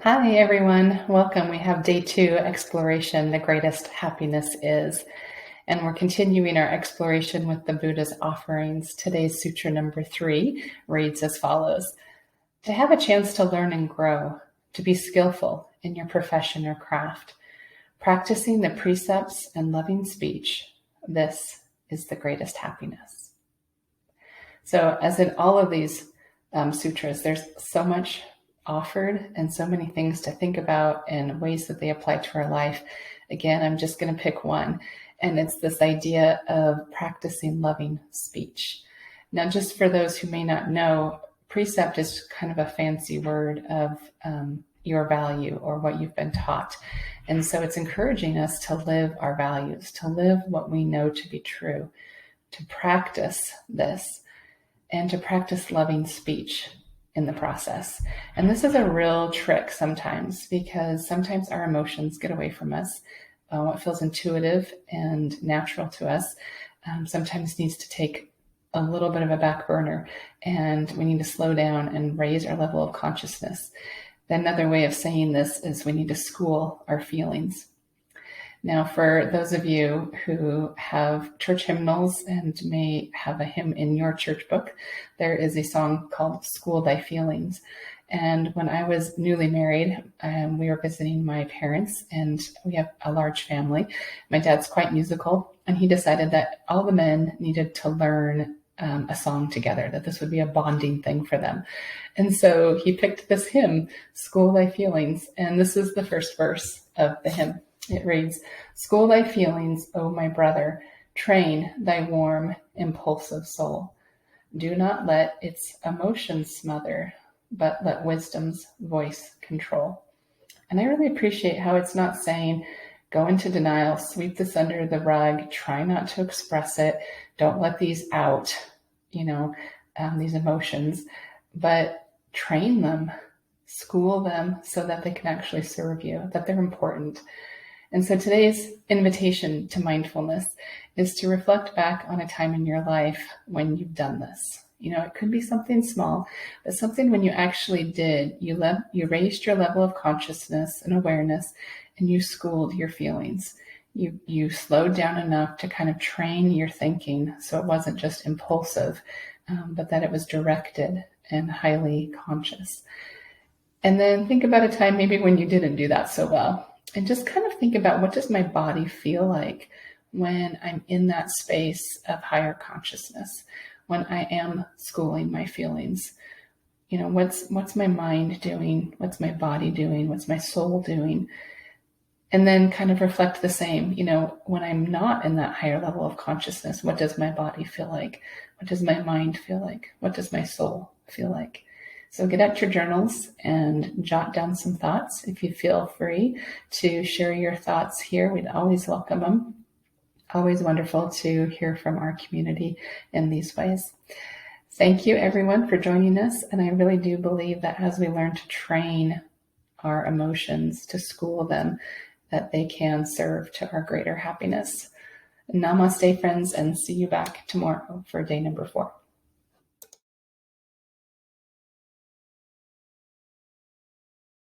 Hi, everyone. Welcome. We have day 2 exploration, the greatest happiness is. And we're continuing our exploration with the Buddha's offerings. Today's sutra number 3 reads as follows: to have a chance to learn and grow, to be skillful in your profession or craft, practicing the precepts and loving speech, this is the greatest happiness. So, as in all of these sutras, there's so much offered and so many things to think about and ways that they apply to our life. Again, I'm just going to pick one, and it's this idea of practicing loving speech. Now, just for those who may not know, precept is kind of a fancy word of your value or what you've been taught. And so it's encouraging us to live our values, to live what we know to be true, to practice this, and to practice loving speech in the process. And this is a real trick sometimes, because sometimes our emotions get away from us. What feels intuitive and natural to us sometimes needs to take a little bit of a back burner, and we need to slow down and raise our level of consciousness. Another way of saying this is we need to school our feelings. Now, for those of you who have church hymnals and may have a hymn in your church book, there is a song called School Thy Feelings. And when I was newly married, we were visiting my parents, and we have a large family. My dad's quite musical, and he decided that all the men needed to learn a song together, that this would be a bonding thing for them. And so he picked this hymn, School Thy Feelings, and this is the first verse of the hymn. It reads, "School thy feelings, O my brother, train thy warm, impulsive soul. Do not let its emotions smother, but let wisdom's voice control." And I really appreciate how it's not saying, go into denial, sweep this under the rug, try not to express it, don't let these out, these emotions, but train them, school them so that they can actually serve you, that they're important. And so today's invitation to mindfulness is to reflect back on a time in your life when you've done this. It could be something small, but something when you actually did, you raised your level of consciousness and awareness, and you schooled your feelings. You slowed down enough to kind of train your thinking so it wasn't just impulsive, but that it was directed and highly conscious. And then think about a time maybe when you didn't do that so well. And just kind of think about, what does my body feel like when I'm in that space of higher consciousness, when I am schooling my feelings? What's my mind doing? What's my body doing? What's my soul doing? And then kind of reflect the same, when I'm not in that higher level of consciousness, what does my body feel like? What does my mind feel like? What does my soul feel like? So get out your journals and jot down some thoughts. If you feel free to share your thoughts here, we'd always welcome them. Always wonderful to hear from our community in these ways. Thank you, everyone, for joining us. And I really do believe that as we learn to train our emotions, to school them, that they can serve to our greater happiness. Namaste, friends, and see you back tomorrow for day number 4.